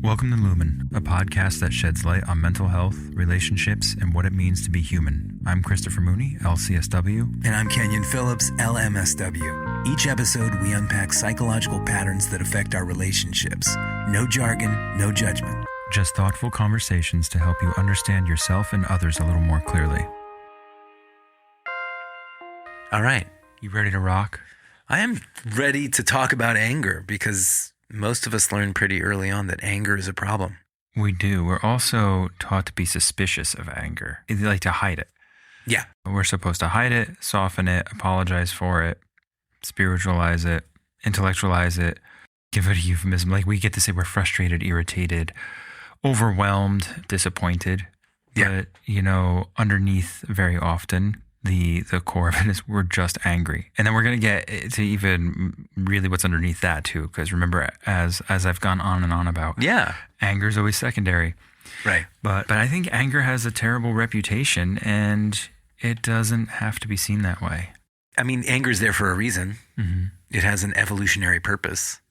Welcome to Lumen, a podcast that sheds light on mental health, relationships, and what it means to be human. I'm Christopher Mooney, LCSW. And I'm Kenyon Phillips, LMSW. Each episode, we unpack psychological patterns that affect our relationships. No jargon, no judgment. Just thoughtful conversations to help you understand yourself and others a little more clearly. All right. You ready to rock? I am ready to talk about anger because most of us learn pretty early on that anger is a problem. We do. We're also taught to be suspicious of anger. They like to hide it. Yeah. We're supposed to hide it, soften it, apologize for it, spiritualize it, intellectualize it, give it a euphemism. Like we get to say we're frustrated, irritated, overwhelmed, disappointed. Yeah. But, underneath very often, the core of it is we're just angry. And then we're going to get to even really what's underneath that too. Because remember, as I've gone on and on about, anger is always secondary. Right. But I think anger has a terrible reputation and it doesn't have to be seen that way. I mean, anger is there for a reason. Mm-hmm. It has an evolutionary purpose.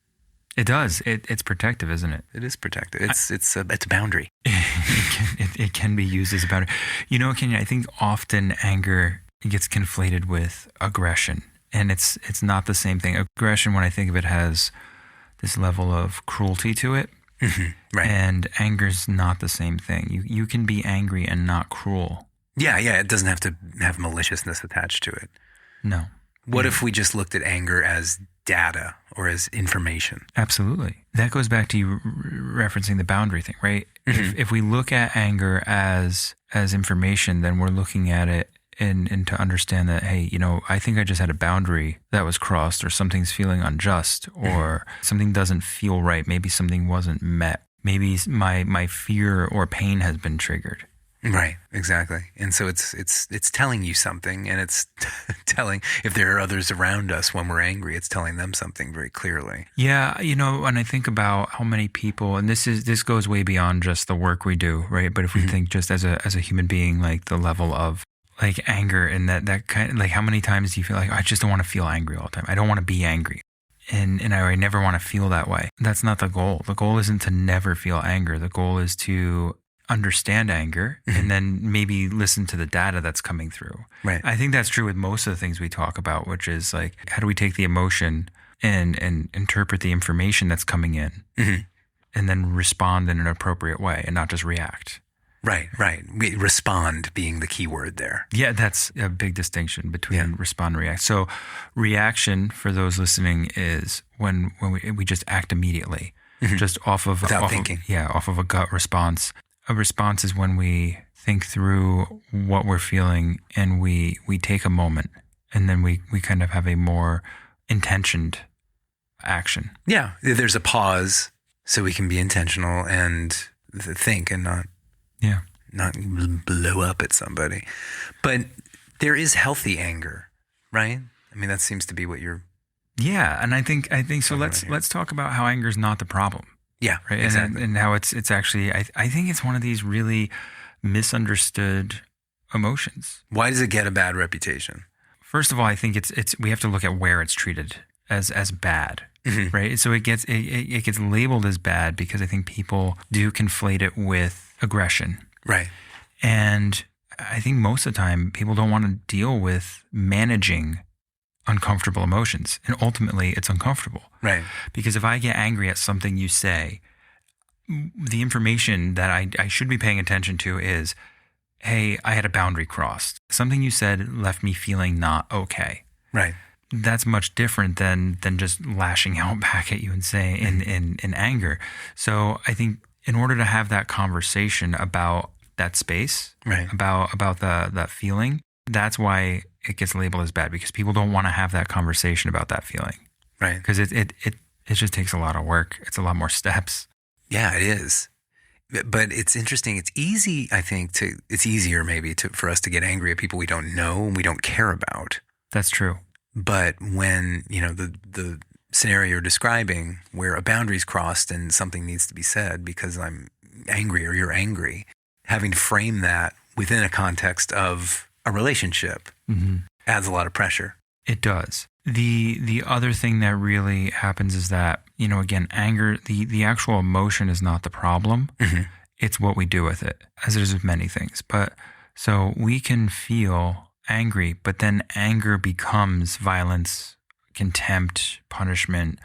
It does. It's protective, isn't it? It is protective. It's a boundary. It can be used as a boundary. Kenyon, I think often anger gets conflated with aggression, and it's not the same thing. Aggression, when I think of it, has this level of cruelty to it. Mm-hmm. Right. And anger's not the same thing. You can be angry and not cruel. Yeah. It doesn't have to have maliciousness attached to it. No. What if we just looked at anger as data or as information? Absolutely. That goes back to you referencing the boundary thing, right? Mm-hmm. If we look at anger as information, then we're looking at it and to understand that, hey, I think I just had a boundary that was crossed, or something's feeling unjust, or something doesn't feel right. Maybe something wasn't met. Maybe my fear or pain has been triggered. Right, exactly. And so it's telling you something, and it's telling, if there are others around us when we're angry, it's telling them something very clearly. Yeah, when I think about how many people, and this goes way beyond just the work we do, right? But if we think just as a human being, like the level of like anger and that kind of, like, how many times do you feel like, I just don't want to feel angry all the time. I don't want to be angry. And I never want to feel that way. That's not the goal. The goal isn't to never feel anger. The goal is to understand anger and then maybe listen to the data that's coming through. Right. I think that's true with most of the things we talk about, which is like, how do we take the emotion and interpret the information that's coming in and then respond in an appropriate way and not just react. Right. We respond being the key word there. Yeah, that's a big distinction between respond and react. So reaction, for those listening, is when we just act immediately, just off of thinking. Off of a gut response. A response is when we think through what we're feeling and we take a moment and then we kind of have a more intentioned action. Yeah, there's a pause so we can be intentional and think and not blow up at somebody. But there is healthy anger, right? I mean, that seems to be what you're... Yeah, and I think so. Let's talk about how anger is not the problem. Yeah, right. Exactly. And how it's actually, I think it's one of these really misunderstood emotions. Why does it get a bad reputation? First of all, I think it's we have to look at where it's treated as bad, right? So it gets labeled as bad because I think people do conflate it with aggression, right? And I think most of the time people don't want to deal with managing uncomfortable emotions, and ultimately it's uncomfortable, right? Because if I get angry at something you say, the information that I should be paying attention to is, hey, I had a boundary crossed. Something you said left me feeling not okay. Right. That's much different than just lashing out back at you and saying in anger. So I think in order to have that conversation about that space, right, about that feeling, that's why it gets labeled as bad, because people don't want to have that conversation about that feeling. Right. Because it just takes a lot of work. It's a lot more steps. Yeah, it is. But it's interesting. It's easy, I think, it's easier maybe for us to get angry at people we don't know and we don't care about. That's true. But when, the scenario you're describing where a boundary's crossed and something needs to be said because I'm angry or you're angry, having to frame that within a context of a relationship adds a lot of pressure. It does. The other thing that really happens is that, again, anger, the actual emotion is not the problem. Mm-hmm. It's what we do with it, as it is with many things. But so we can feel angry, but then anger becomes violence, contempt, punishment.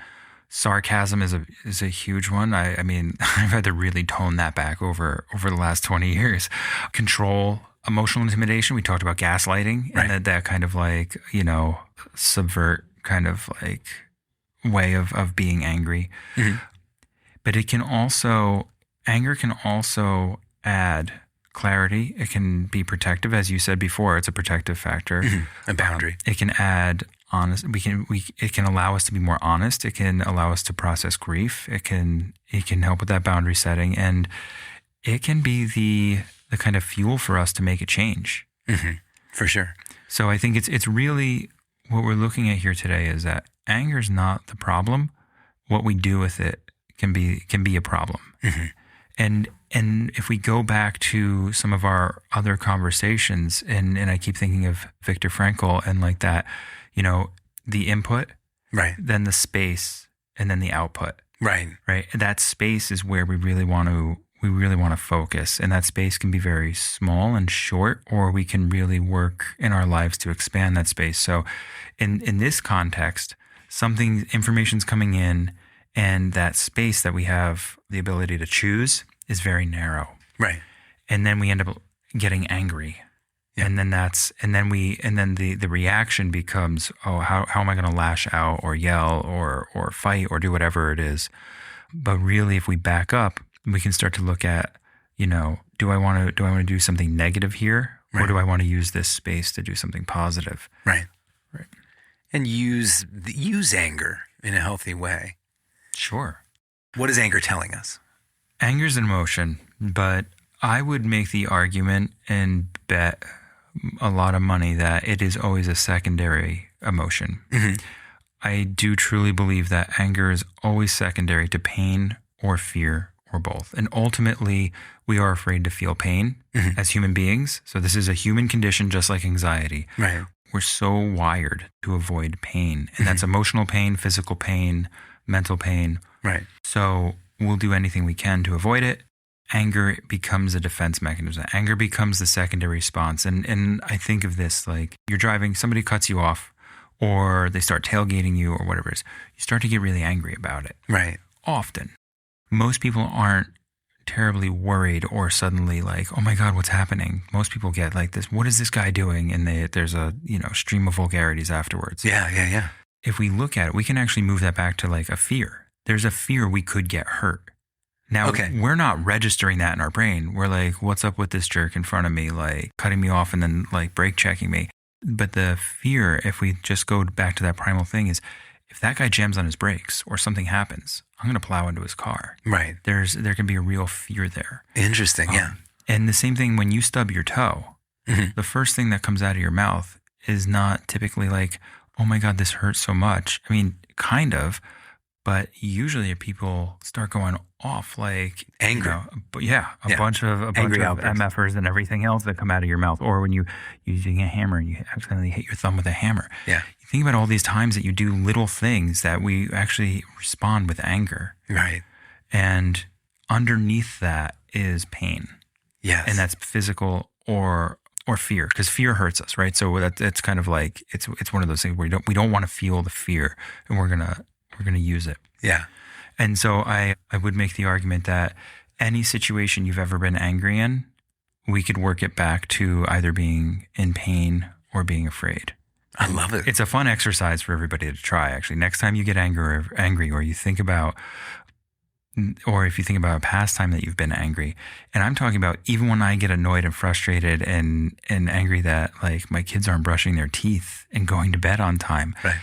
Sarcasm is a huge one. I mean, I've had to really tone that back over the last 20 years. Control, emotional intimidation. We talked about gaslighting, right. and that kind of like, subvert kind of like way of being angry. Mm-hmm. But anger can also add clarity. It can be protective, as you said before. It's a protective factor. Mm-hmm. A boundary. It can add honest. It can allow us to be more honest. It can allow us to process grief. It can help with that boundary setting, and it can be the kind of fuel for us to make a change. Mm-hmm. For sure. So I think it's really what we're looking at here today is that anger is not the problem. What we do with it can be a problem. Mm-hmm. And if we go back to some of our other conversations, and I keep thinking of Viktor Frankl and like that, the input, right, then the space, and then the output, right. That space is where we really want to focus, and that space can be very small and short, or we can really work in our lives to expand that space. So, in this context, information's coming in, and that space that we have the ability to choose is very narrow. Right. And then we end up getting angry. Yeah. And then the reaction becomes, oh, how am I going to lash out or yell or fight or do whatever it is? But really, if we back up, we can start to look at, do I want to do something negative here? Right. Or do I want to use this space to do something positive? Right. Right. And use anger in a healthy way. Sure. What is anger telling us? Anger is an emotion, but I would make the argument and bet a lot of money that it is always a secondary emotion. Mm-hmm. I do truly believe that anger is always secondary to pain or fear or both. And ultimately, we are afraid to feel pain as human beings. So this is a human condition, just like anxiety. Right. We're so wired to avoid pain. And that's emotional pain, physical pain, mental pain. Right. So we'll do anything we can to avoid it. Anger becomes a defense mechanism. Anger becomes the secondary response. And I think of this like you're driving, somebody cuts you off, or they start tailgating you or whatever it is. You start to get really angry about it. Right. Often. Most people aren't terribly worried or suddenly like, oh my God, what's happening? Most people get like this, what is this guy doing? And there's a stream of vulgarities afterwards. Yeah. If we look at it, we can actually move that back to like a fear. There's a fear we could get hurt. Now, We're not registering that in our brain. We're like, what's up with this jerk in front of me, like cutting me off and then like brake checking me. But the fear, if we just go back to that primal thing, is if that guy jams on his brakes or something happens, I'm going to plow into his car. Right. There can be a real fear there. Interesting, yeah. And the same thing when you stub your toe, the first thing that comes out of your mouth is not typically like, oh my God, this hurts so much. I mean, kind of. But usually people start going off like angry. A bunch of MFers and everything else that come out of your mouth. Or when you're using a hammer and you accidentally hit your thumb with a hammer. Yeah. You think about all these times that you do little things that we actually respond with anger. Right. And underneath that is pain. Yes. And that's physical or fear, because fear hurts us, right? So it's kind of like it's one of those things where we don't want to feel the fear, and we're gonna use it. Yeah. And so I would make the argument that any situation you've ever been angry in, we could work it back to either being in pain or being afraid. I love it. It's a fun exercise for everybody to try, actually. Next time you get angry or you think about, or if you think about a past time that you've been angry, and I'm talking about even when I get annoyed and frustrated and angry that like my kids aren't brushing their teeth and going to bed on time. Right.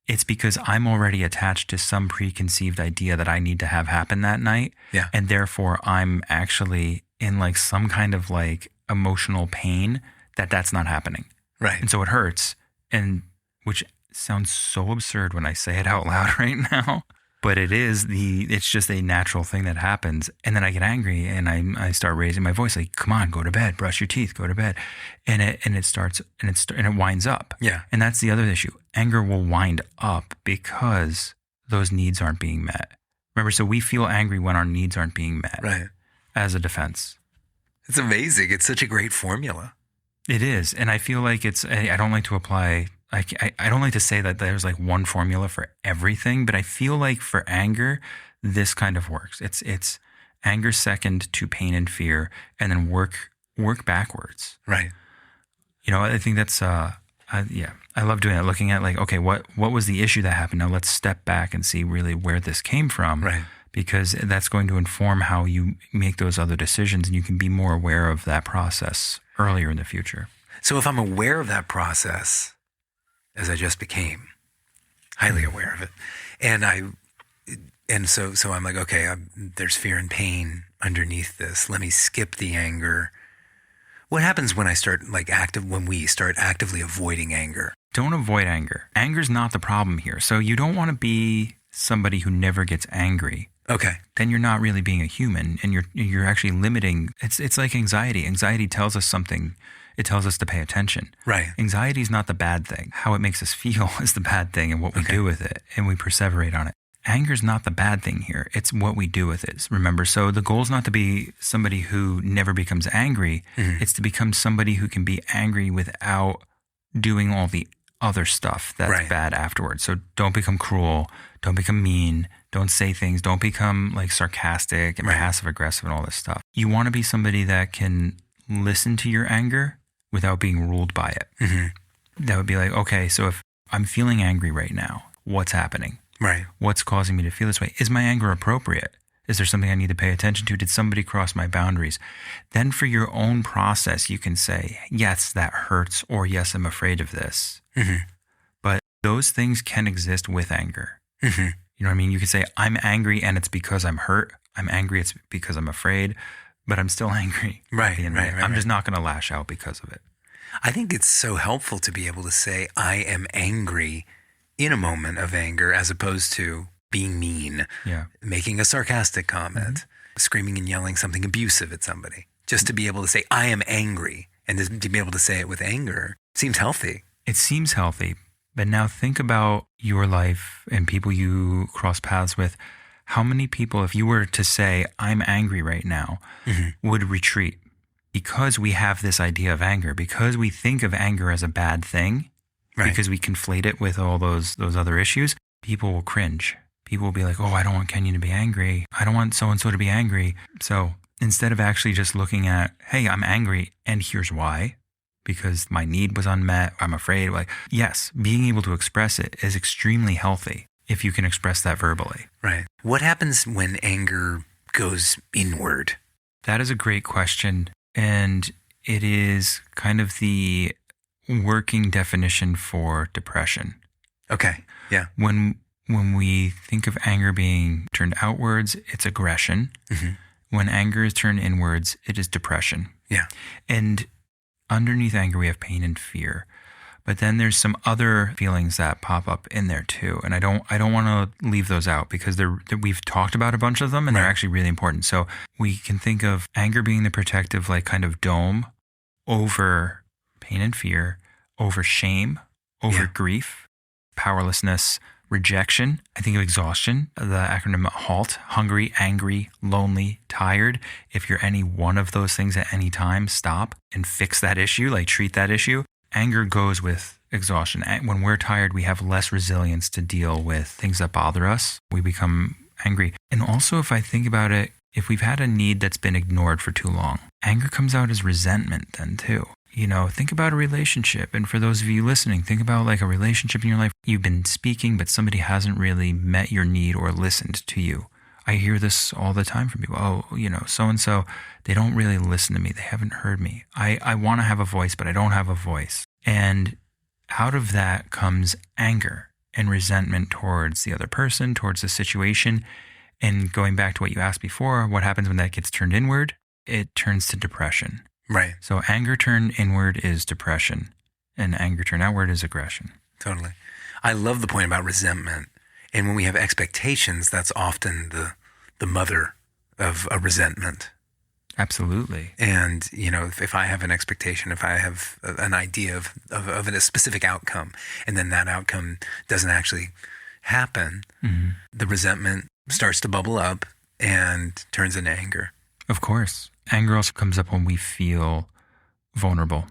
It's because I'm already attached to some preconceived idea that I need to have happen that night. Yeah. And therefore I'm actually in like some kind of like emotional pain that's not happening. Right. And so it hurts, and which sounds so absurd when I say it out loud right now. But it's just a natural thing that happens. And then I get angry and I start raising my voice like, come on, go to bed, brush your teeth, go to bed. And it winds up. Yeah. And that's the other issue. Anger will wind up because those needs aren't being met. Remember, so we feel angry when our needs aren't being met. Right. As a defense. It's amazing. It's such a great formula. It is. And I feel like I don't like to apply, I don't like to say that there's like one formula for everything, but I feel like for anger, this kind of works. It's anger second to pain and fear, and then work backwards. Right. I think that's, I love doing that. Looking at like, okay, what was the issue that happened? Now let's step back and see really where this came from. Right. Because that's going to inform how you make those other decisions, and you can be more aware of that process earlier in the future. So if I'm aware of that process, as I just became, highly aware of it, and so I'm like, okay, there's fear and pain underneath this. Let me skip the anger. What happens when when we start actively avoiding anger? Don't avoid anger. Anger's not the problem here. So you don't want to be somebody who never gets angry. Okay. Then you're not really being a human, and you're actually limiting. It's like anxiety. Anxiety tells us something. It tells us to pay attention. Right. Anxiety is not the bad thing. How it makes us feel is the bad thing, and what we do with it, and we perseverate on it. Anger is not the bad thing here. It's what we do with it. Remember, so the goal is not to be somebody who never becomes angry. Mm-hmm. It's to become somebody who can be angry without doing all the other stuff that's bad afterwards. So don't become cruel. Don't become mean. Don't say things. Don't become like sarcastic and passive aggressive and all this stuff. You want to be somebody that can listen to your anger without being ruled by it. Mm-hmm. That would be like, okay, so if I'm feeling angry right now, what's happening? Right. What's causing me to feel this way? Is my anger appropriate? Is there something I need to pay attention to? Did somebody cross my boundaries? Then for your own process, you can say, yes, that hurts, or yes, I'm afraid of this. Mm-hmm. But those things can exist with anger. Mm-hmm. You know what I mean? You can say, I'm angry and it's because I'm hurt. I'm angry, it's because I'm afraid, but I'm still angry. Right. I'm just not going to lash out because of it. I think it's so helpful to be able to say, I am angry in a moment of anger, as opposed to being mean, making a sarcastic comment, screaming and yelling something abusive at somebody. Just to be able to say, I am angry, and to be able to say it with anger seems healthy. It seems healthy. But now think about your life and people you cross paths with. How many people, if you were to say, I'm angry right now, would retreat? Because we have this idea of anger, because we think of anger as a bad thing, because we conflate it with all those other issues, people will cringe. People will be like, oh, I don't want Kenyon to be angry. I don't want so-and-so to be angry. So instead of actually just looking at, hey, I'm angry and here's why, because my need was unmet, I'm afraid. Like, yes, being able to express it is extremely healthy if you can express that verbally. Right. What happens when anger goes inward? That is a great question. And it is kind of the working definition for depression. Okay. Yeah. When we think of anger being turned outwards, it's aggression. Mm-hmm. When anger is turned inwards, it is depression. Yeah. And underneath anger, we have pain and fear. But then there's some other feelings that pop up in there too. And I don't want to leave those out because we've talked about a bunch of them and they're actually really important. So we can think of anger being the protective, like kind of dome over pain and fear, over shame, over grief, powerlessness, rejection. I think of exhaustion, the acronym HALT, hungry, angry, lonely, tired. If you're any one of those things at any time, stop and fix that issue, like treat that issue. Anger goes with exhaustion. When we're tired, we have less resilience to deal with things that bother us. We become angry. And also, if I think about it, if we've had a need that's been ignored for too long, anger comes out as resentment then too. You know, think about a relationship. And for those of you listening, think about like a relationship in your life. You've been speaking, but somebody hasn't really met your need or listened to you. I hear this all the time from people. Oh, you know, so-and-so, they don't really listen to me. They haven't heard me. I want to have a voice, but I don't have a voice. And out of that comes anger and resentment towards the other person, towards the situation. And going back to what you asked before, what happens when that gets turned inward? It turns to depression. Right. So anger turned inward is depression, and anger turned outward is aggression. Totally. I love the point about resentment. And when we have expectations, that's often the mother of a resentment. Absolutely. And, if I have an expectation, if I have an idea of a specific outcome, and then that outcome doesn't actually happen, the resentment starts to bubble up and turns into anger. Of course. Anger also comes up when we feel vulnerable.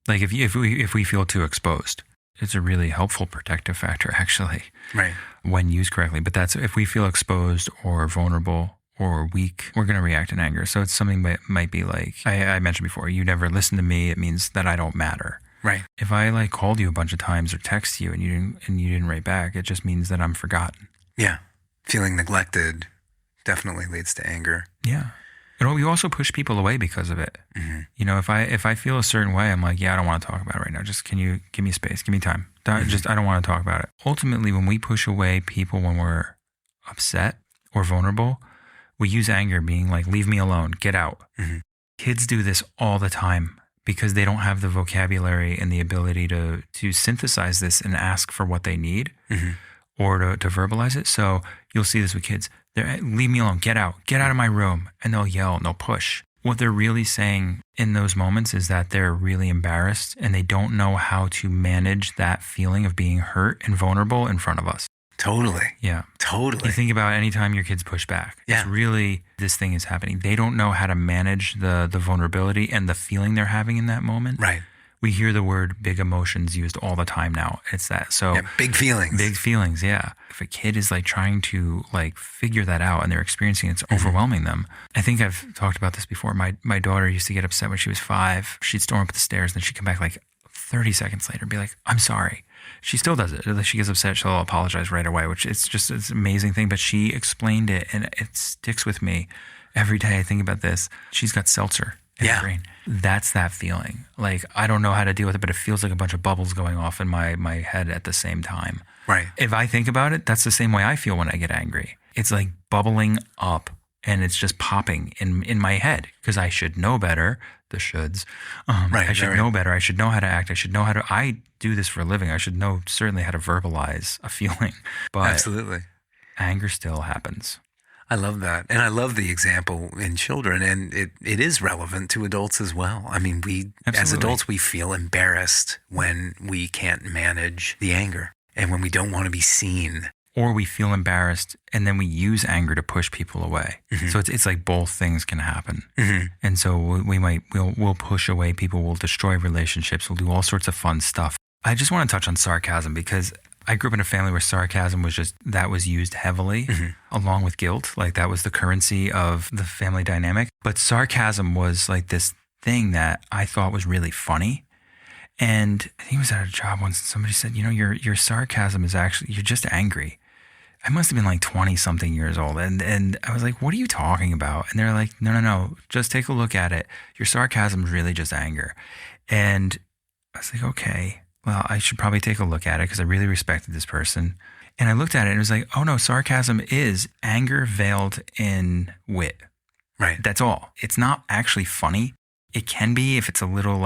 Like if we feel too exposed. It's a really helpful protective factor, actually. Right. When used correctly. But that's if we feel exposed or vulnerable or weak, we're going to react in anger. So it's something that might be like, I mentioned before, you never listen to me, it means that I don't matter. Right. If I called you a bunch of times or text you and you didn't write back, it just means that I'm forgotten. Yeah. Feeling neglected definitely leads to anger. Yeah. And we also push people away because of it. Mm-hmm. If I feel a certain way, I'm like, yeah, I don't want to talk about it right now. Just can you give me space? Give me time. I don't want to talk about it. Ultimately, when we push away people when we're upset or vulnerable, we use anger being like, leave me alone, get out. Mm-hmm. Kids do this all the time because they don't have the vocabulary and the ability to synthesize this and ask for what they need or to verbalize it. So you'll see this with kids. They're, leave me alone, get out of my room. And they'll yell and they'll push. What they're really saying in those moments is that they're really embarrassed and they don't know how to manage that feeling of being hurt and vulnerable in front of us. Totally. Yeah. Totally. You think about any time your kids push back. Yeah. It's really, this thing is happening. They don't know how to manage the vulnerability and the feeling they're having in that moment. Right. We hear the word big emotions used all the time now. It's that. So yeah, big feelings. Big feelings, yeah. If a kid is trying to figure that out and they're experiencing it's overwhelming them. I think I've talked about this before. My daughter used to get upset when she was 5. She'd storm up the stairs and then she'd come back 30 seconds later and be like, I'm sorry. She still does it. She gets upset, she'll apologize right away, which it's an amazing thing. But she explained it and it sticks with me every day I think about this. She's got seltzer in her brain. That's that feeling. I don't know how to deal with it, but it feels like a bunch of bubbles going off in my head at the same time. Right. If I think about it, that's the same way I feel when I get angry. It's bubbling up and it's just popping in my head because I should know better. The shoulds. I should know better. I should know how to act. I should know how to, I do this for a living. I should know certainly how to verbalize a feeling. But absolutely. Anger still happens. I love that. And I love the example in children, and it is relevant to adults as well. I mean, as adults, we feel embarrassed when we can't manage the anger and when we don't want to be seen. Or we feel embarrassed and then we use anger to push people away. Mm-hmm. So it's both things can happen. Mm-hmm. And so we'll push away people, we'll destroy relationships, we'll do all sorts of fun stuff. I just want to touch on sarcasm because I grew up in a family where sarcasm was used heavily along with guilt. That was the currency of the family dynamic. But sarcasm was this thing that I thought was really funny. And I think it was at a job once somebody said, your sarcasm is actually, you're just angry. I must have been 20 something years old. And I was like, what are you talking about? And they're like, no, just take a look at it. Your sarcasm is really just anger. And I was like, okay, well, I should probably take a look at it because I really respected this person. And I looked at it and it was like, oh no, sarcasm is anger veiled in wit. Right. That's all. It's not actually funny. It can be if it's a little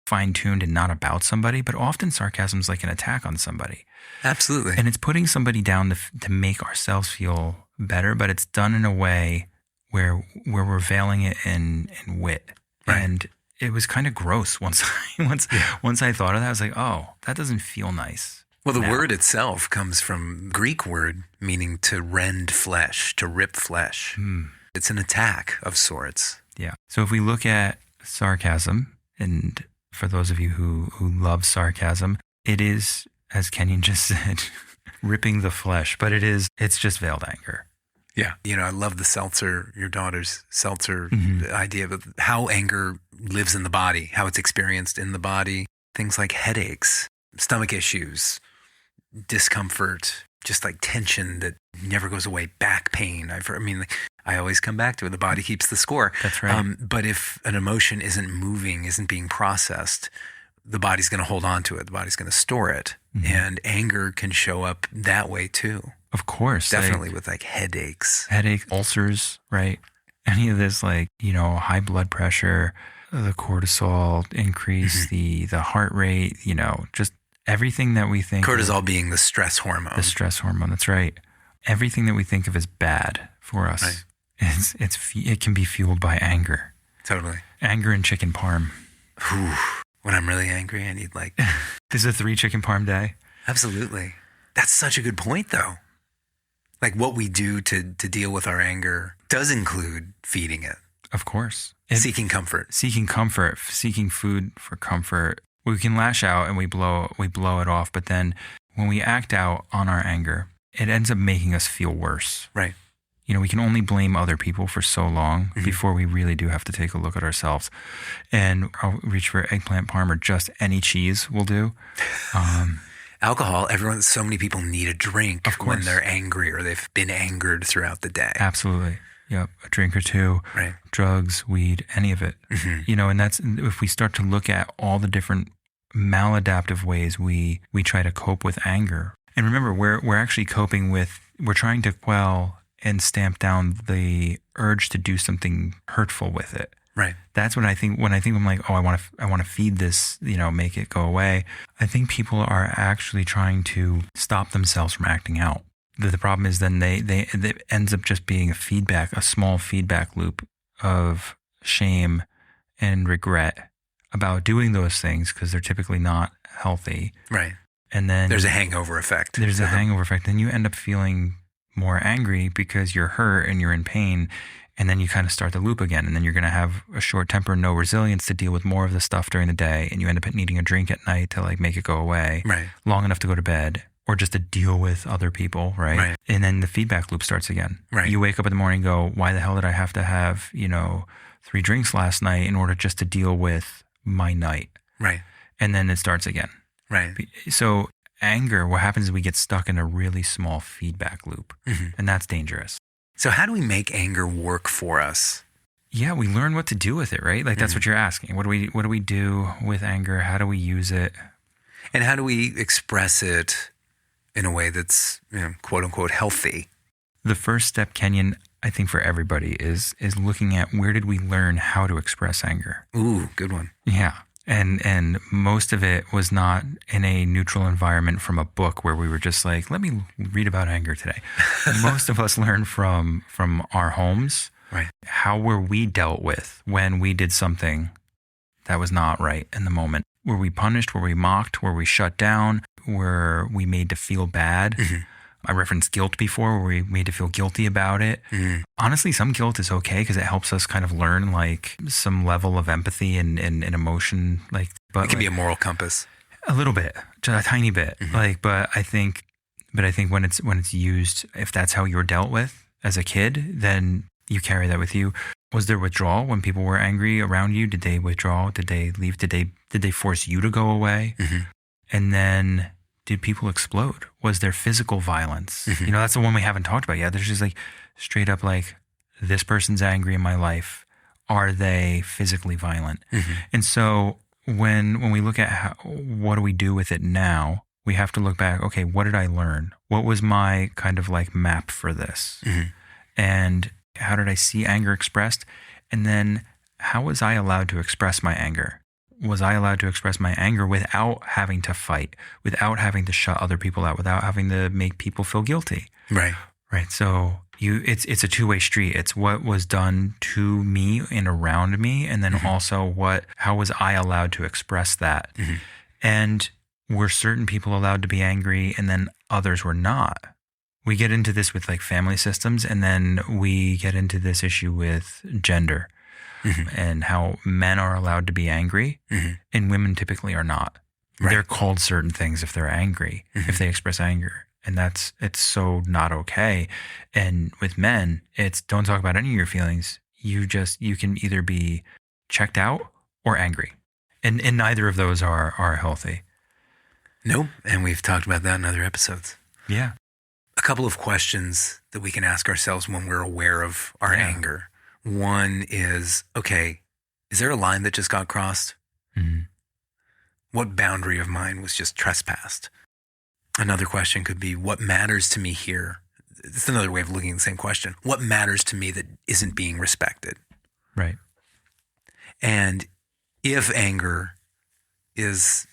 fine-tuned and not about somebody, but often sarcasm is an attack on somebody. Absolutely. And it's putting somebody down to make ourselves feel better, but it's done in a way where we're veiling it in wit. Right. And it was kind of gross once I thought of that. I was like, oh, that doesn't feel nice. Well, the word itself comes from Greek word meaning to rend flesh, to rip flesh. It's an attack of sorts. Yeah. So if we look at sarcasm, and for those of you who love sarcasm, it is, as Kenyon just said, ripping the flesh, but it's just veiled anger. Yeah. I love the seltzer, your daughter's seltzer idea of how anger lives in the body, how it's experienced in the body. Things like headaches, stomach issues, discomfort, just tension that never goes away, back pain. I always come back to it. The body keeps the score. That's right. But if an emotion isn't moving, isn't being processed, the body's going to hold on to it. The body's going to store it. Mm-hmm. And anger can show up that way too. Of course. Definitely with headaches. Ulcers, right? Any of this high blood pressure, the cortisol increase, the heart rate, just Everything that we think cortisol being the stress hormone. The stress hormone, that's right. Everything that we think of as bad for us, right. it can be fueled by anger. Totally. Anger and chicken parm. Whew. When I'm really angry, I need like... This is a 3 chicken parm day. Absolutely. That's such a good point, though. Like what we do to deal with our anger does include feeding it. Of course. Seeking comfort. Seeking comfort. Seeking food for comfort. We can lash out and we blow it off, but then when we act out on our anger, it ends up making us feel worse. Right. You know, we can only blame other people for so long before we really do have to take a look at ourselves. And I'll reach for eggplant parm or just any cheese will do. Alcohol, so many people need a drink when they're angry or they've been angered throughout the day. Absolutely. Yep. A drink or two, right. Drugs, weed, any of it. You know, and that's, if we start to look at all the different maladaptive ways we try to cope with anger. And remember, we're actually coping with, we're trying to quell and stamp down the urge to do something hurtful with it. Right. That's when I think I'm like, oh, I want to feed this, you know, make it go away. I think people are actually trying to stop themselves from acting out. The problem is then it ends up just being a small feedback loop of shame and regret about doing those things because they're typically not healthy. Right. And then there's a hangover effect. There's a hangover effect. Then you end up feeling more angry because you're hurt and you're in pain. And then you kind of start the loop again. And then you're going to have a short temper, no resilience to deal with more of the stuff during the day. And you end up needing a drink at night to like make it go away. Right. Long enough to go to bed or just to deal with other people. Right. And then the feedback loop starts again. Right. You wake up in the morning and go, why the hell did I have to have, 3 drinks last night in order just to deal with my night? Right. And then it starts again. Right. So anger, what happens is we get stuck in a really small feedback loop. And that's dangerous. So how do we make anger work for us? Yeah, we learn what to do with it, right? Like that's what you're asking. What do we do with anger? How do we use it? And how do we express it in a way that's, quote unquote, healthy? The first step, Kenyon, I think for everybody is looking at where did we learn how to express anger? Ooh, good one. Yeah. And most of it was not in a neutral environment from a book where we were just like, let me read about anger today. Most of us learned from our homes. Right. How were we dealt with when we did something that was not right in the moment? Were we punished? Were we mocked? Were we shut down? Were we made to feel bad? I referenced guilt before, where we made to feel guilty about it. Honestly, some guilt is okay because it helps us kind of learn like some level of empathy and emotion. Like, but it can be a moral compass. A little bit, just a tiny bit. But I think when it's used, if that's how you were dealt with as a kid, then you carry that with you. Was there withdrawal when people were angry around you? Did they withdraw? Did they leave? Did they force you to go away? And then, did people explode? Was there physical violence? That's the one we haven't talked about yet. There's just like straight up like, this person's angry in my life. Are they physically violent? And so when we look at what do we do with it now, we have to look back, okay, what did I learn? What was my kind of like map for this? And how did I see anger expressed? And then how was I allowed to express my anger? Was I allowed to express my anger without having to fight, without having to shut other people out, without having to make people feel guilty? Right. So it's a two-way street. It's what was done to me and around me, and then also how was I allowed to express that? And were certain people allowed to be angry, and then others were not? We get into this with like family systems, and then we get into this issue with gender. And how men are allowed to be angry and women typically are not. Right. They're called certain things if they're angry, if they express anger. And it's so not okay. And with men, it's don't talk about any of your feelings. You can either be checked out or angry. And neither of those are healthy. Nope. And we've talked about that in other episodes. Yeah. A couple of questions that we can ask ourselves when we're aware of our anger. One is, okay, is there a line that just got crossed? What boundary of mine was just trespassed? Another question could be, what matters to me here? It's another way of looking at the same question. What matters to me that isn't being respected? Right. And if anger is,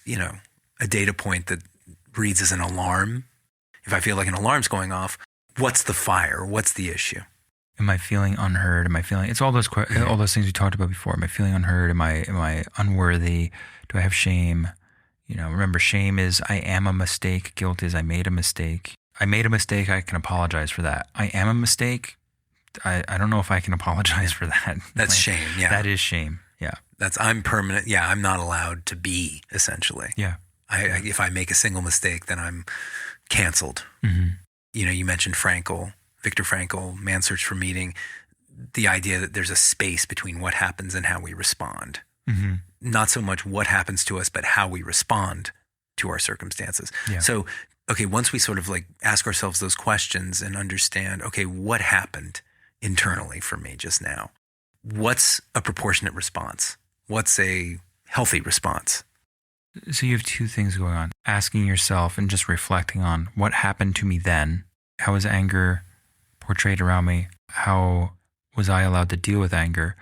a data point that reads as an alarm, if I feel like an alarm's going off, what's the fire? What's the issue? Am I feeling unheard? Am I feeling? It's all those things we talked about before. Am I feeling unheard? Am I unworthy? Do I have shame? Remember, shame is I am a mistake. Guilt is I made a mistake. I made a mistake. I can apologize for that. I am a mistake. I don't know if I can apologize for that. That's shame. Yeah, that is shame. Yeah, I'm permanent. Yeah, I'm not allowed to be, essentially. Yeah. If I make a single mistake, then I'm canceled. Mm-hmm. You mentioned Viktor Frankl, Man's Search for Meaning, the idea that there's a space between what happens and how we respond. Mm-hmm. Not so much what happens to us, but how we respond to our circumstances. Yeah. So, okay, once we sort of like ask ourselves those questions and understand, okay, what happened internally for me just now? What's a proportionate response? What's a healthy response? So you have two things going on. Asking yourself and just reflecting on what happened to me then. How was anger portrayed around me? How was I allowed to deal with anger?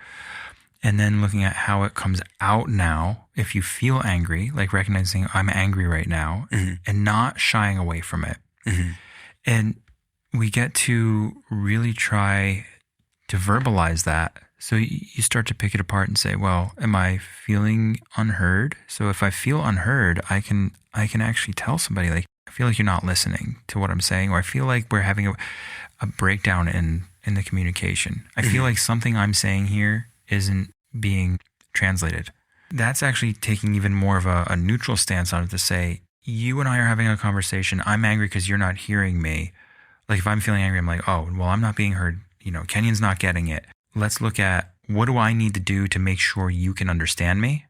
And then looking at how it comes out now. If you feel angry, like recognizing I'm angry right now, mm-hmm. and not shying away from it. Mm-hmm. And we get to really try to verbalize that. So you start to pick it apart and say, well, am I feeling unheard? So if I feel unheard, I can actually tell somebody, like, I feel like you're not listening to what I'm saying, or I feel like we're having a breakdown in the communication. I feel like something I'm saying here isn't being translated. That's actually taking even more of a neutral stance on it to say, you and I are having a conversation. I'm angry because you're not hearing me. Like if I'm feeling angry, I'm like, oh, well, I'm not being heard. Kenyon's not getting it. Let's look at what do I need to do to make sure you can understand me?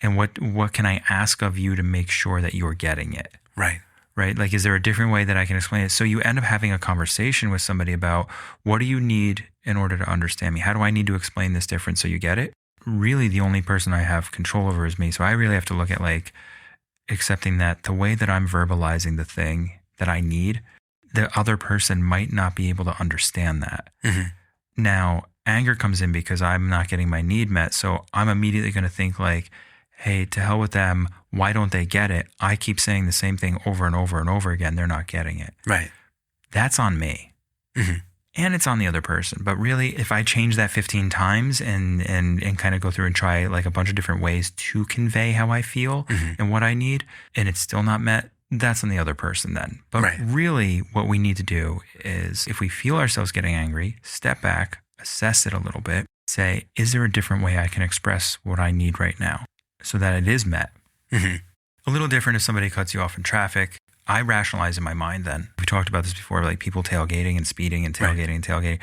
And what can I ask of you to make sure that you're getting it? Right. Right? Like, is there a different way that I can explain it? So you end up having a conversation with somebody about what do you need in order to understand me? How do I need to explain this different so you get it? Really, the only person I have control over is me. So I really have to look at like accepting that the way that I'm verbalizing the thing that I need, the other person might not be able to understand that. Mm-hmm. Now, anger comes in because I'm not getting my need met. So I'm immediately going to think like, hey, to hell with them. Why don't they get it? I keep saying the same thing over and over and over again. They're not getting it. Right. That's on me. Mm-hmm. And it's on the other person. But really, if I change that 15 times and kind of go through and try like a bunch of different ways to convey how I feel and what I need, and it's still not met, that's on the other person then. But really what we need to do is if we feel ourselves getting angry, step back, assess it a little bit, say, is there a different way I can express what I need right now so that it is met? Mm-hmm. A little different if somebody cuts you off in traffic. I rationalize in my mind then. We talked about this before, like people tailgating and speeding and tailgating and tailgating.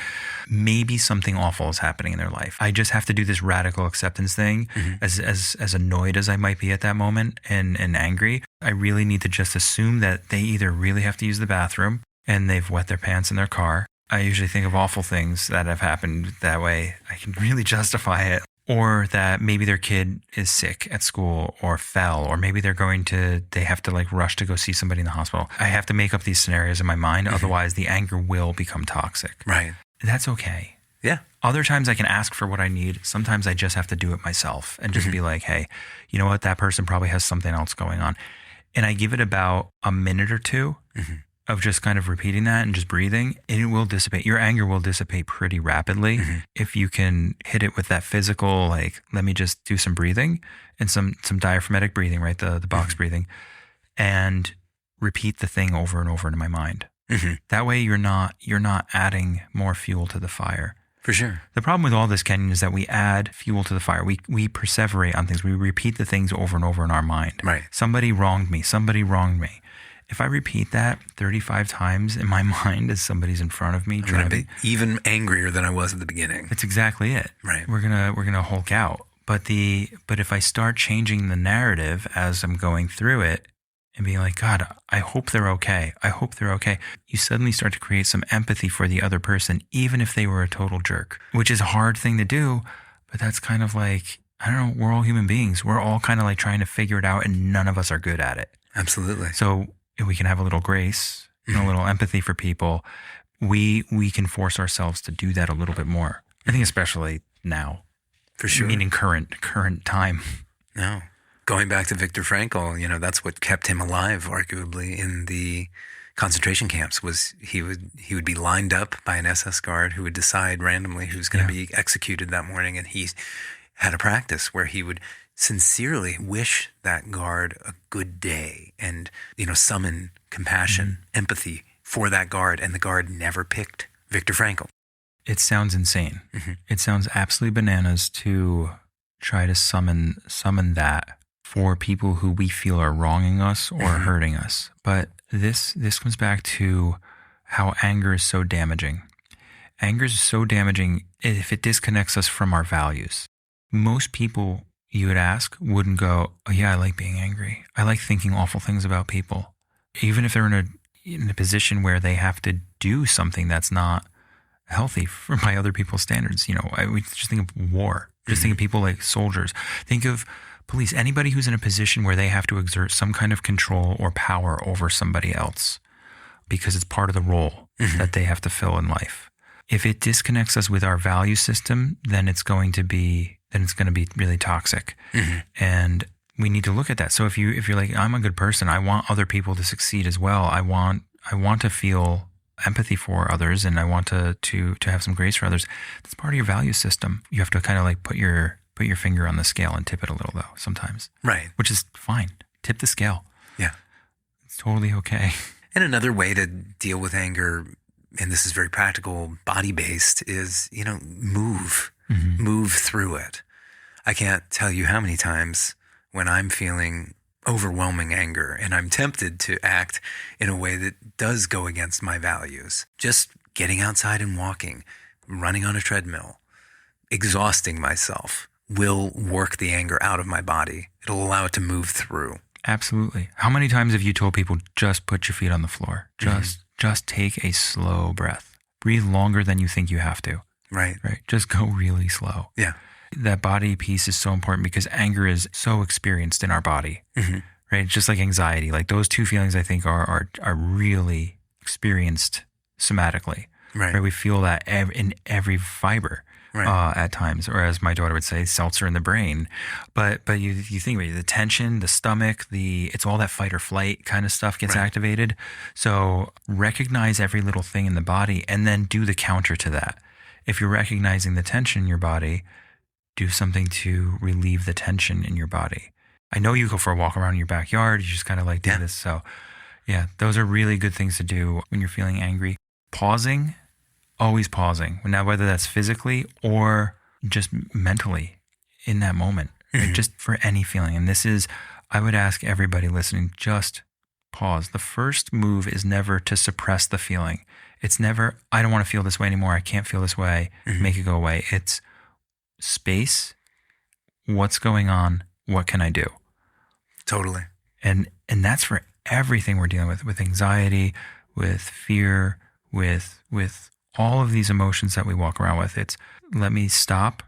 Maybe something awful is happening in their life. I just have to do this radical acceptance thing. As annoyed as I might be at that moment and angry, I really need to just assume that they either really have to use the bathroom and they've wet their pants in their car. I usually think of awful things that have happened that way. I can really justify it. Or that maybe their kid is sick at school or fell, or maybe they have to like rush to go see somebody in the hospital. I have to make up these scenarios in my mind. Otherwise the anger will become toxic. Right. That's okay. Yeah. Other times I can ask for what I need. Sometimes I just have to do it myself and just be like, hey, you know what? That person probably has something else going on. And I give it about a minute or two of just kind of repeating that and just breathing, and it will dissipate. Your anger will dissipate pretty rapidly if you can hit it with that physical, like, let me just do some breathing and some diaphragmatic breathing, right? The box breathing, and repeat the thing over and over in my mind. That way you're not adding more fuel to the fire. For sure. The problem with all this, Kenyon, is that we add fuel to the fire. We perseverate on things. We repeat the things over and over in our mind. Right. Somebody wronged me. Somebody wronged me. If I repeat that 35 times in my mind as somebody's in front of me, I'm going to be even angrier than I was at the beginning. That's exactly it. Right. We're gonna Hulk out. But if I start changing the narrative as I'm going through it and being like, God, I hope they're okay. I hope they're okay. You suddenly start to create some empathy for the other person, even if they were a total jerk, which is a hard thing to do. But that's kind of like, I don't know, we're all human beings. We're all kind of like trying to figure it out, and none of us are good at it. Absolutely. So if we can have a little grace and a little empathy for people, we can force ourselves to do that a little bit more. I think especially now. For sure. Meaning current time. No. Going back to Viktor Frankl, that's what kept him alive, arguably, in the concentration camps. Was he would be lined up by an SS guard who would decide randomly who's going to be executed that morning, and he had a practice where he would sincerely wish that guard a good day and summon compassion, empathy for that guard, and the guard never picked Viktor Frankl. It sounds insane. It sounds absolutely bananas to try to summon that for people who we feel are wronging us or hurting us. But this comes back to how anger is so damaging. Anger is so damaging if it disconnects us from our values. Most people you would ask wouldn't go, oh yeah, I like being angry. I like thinking awful things about people. Even if they're in a position where they have to do something that's not healthy by other people's standards. We just think of war. Just think of people like soldiers. Think of police, anybody who's in a position where they have to exert some kind of control or power over somebody else because it's part of the role that they have to fill in life. If it disconnects us with our value system, then it's going to be really toxic. And we need to look at that. So if you're like, I'm a good person, I want other people to succeed as well. I want to feel empathy for others, and I want to have some grace for others. That's part of your value system. You have to kind of like put your finger on the scale and tip it a little, though, sometimes. Right. Which is fine. Tip the scale. Yeah. It's totally okay. And another way to deal with anger, and this is very practical, body-based, is, move. Move through it. I can't tell you how many times when I'm feeling overwhelming anger and I'm tempted to act in a way that does go against my values. Just getting outside and walking, running on a treadmill, exhausting myself will work the anger out of my body. It'll allow it to move through. Absolutely. How many times have you told people, just put your feet on the floor? Just take a slow breath. Breathe longer than you think you have to. Right. Just go really slow. Yeah. That body piece is so important because anger is so experienced in our body, right? Just like anxiety, like those two feelings I think are really experienced somatically, right? We feel that in every fiber at times, or as my daughter would say, seltzer in the brain. But you think about it, the tension, the stomach, it's all that fight or flight kind of stuff gets activated. So recognize every little thing in the body and then do the counter to that. If you're recognizing the tension in your body, do something to relieve the tension in your body. I know you go for a walk around your backyard. You just kind of like do this. So yeah, those are really good things to do when you're feeling angry. Pausing, always pausing. Now, whether that's physically or just mentally in that moment, right? Just for any feeling. And I would ask everybody listening, just pause. The first move is never to suppress the feeling. It's never, I don't want to feel this way anymore. I can't feel this way. Make it go away. It's space. What's going on? What can I do? Totally. And that's for everything we're dealing with anxiety, with fear, with all of these emotions that we walk around with. It's let me stop.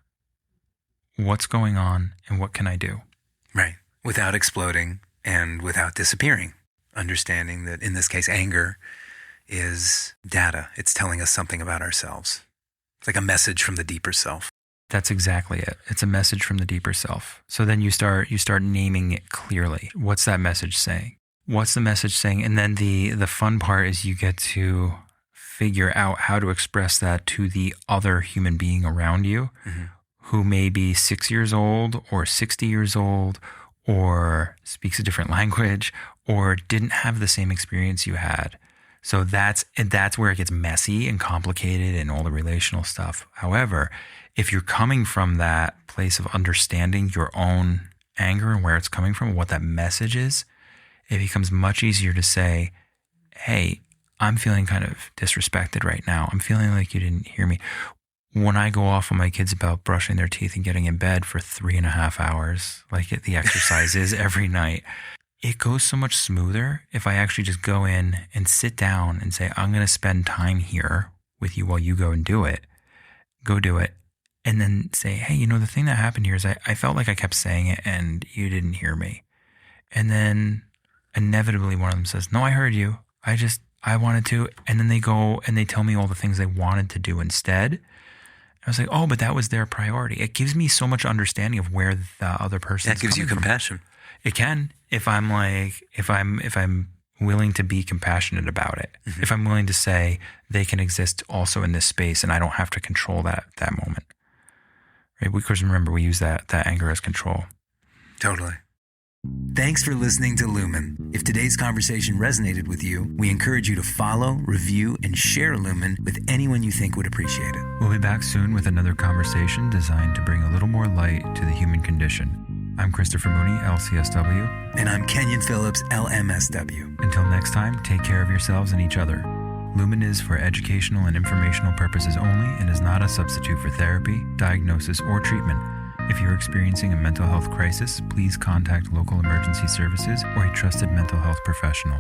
What's going on and what can I do? Right. Without exploding and without disappearing. Understanding that in this case, anger is data. It's telling us something about ourselves. It's like a message from the deeper self. That's exactly it. It's a message from the deeper self. So then you start naming it clearly. What's that message saying? What's the message saying? And then the fun part is you get to figure out how to express that to the other human being around you who may be 6 years old or 60 years old or speaks a different language or didn't have the same experience you had. So that's where it gets messy and complicated and all the relational stuff. However, if you're coming from that place of understanding your own anger and where it's coming from, what that message is, it becomes much easier to say, hey, I'm feeling kind of disrespected right now. I'm feeling like you didn't hear me. When I go off on my kids about brushing their teeth and getting in bed for 3.5 hours, like the exercise is every night, it goes so much smoother if I actually just go in and sit down and say, I'm going to spend time here with you while you go and do it. Go do it. And then say, hey, the thing that happened here is I felt like I kept saying it and you didn't hear me. And then inevitably one of them says, no, I heard you. I wanted to. And then they go and they tell me all the things they wanted to do instead. I was like, oh, but that was their priority. It gives me so much understanding of where the other person is. That gives you compassion. It can, if I'm willing to be compassionate about it. Mm-hmm. If I'm willing to say they can exist also in this space and I don't have to control that moment. Right? Because remember, we use that anger as control. Totally. Thanks for listening to Lumen. If today's conversation resonated with you, we encourage you to follow, review, and share Lumen with anyone you think would appreciate it. We'll be back soon with another conversation designed to bring a little more light to the human condition. I'm Christopher Mooney, LCSW. And I'm Kenyon Phillips, LMSW. Until next time, take care of yourselves and each other. Lumen is for educational and informational purposes only and is not a substitute for therapy, diagnosis, or treatment. If you're experiencing a mental health crisis, please contact local emergency services or a trusted mental health professional.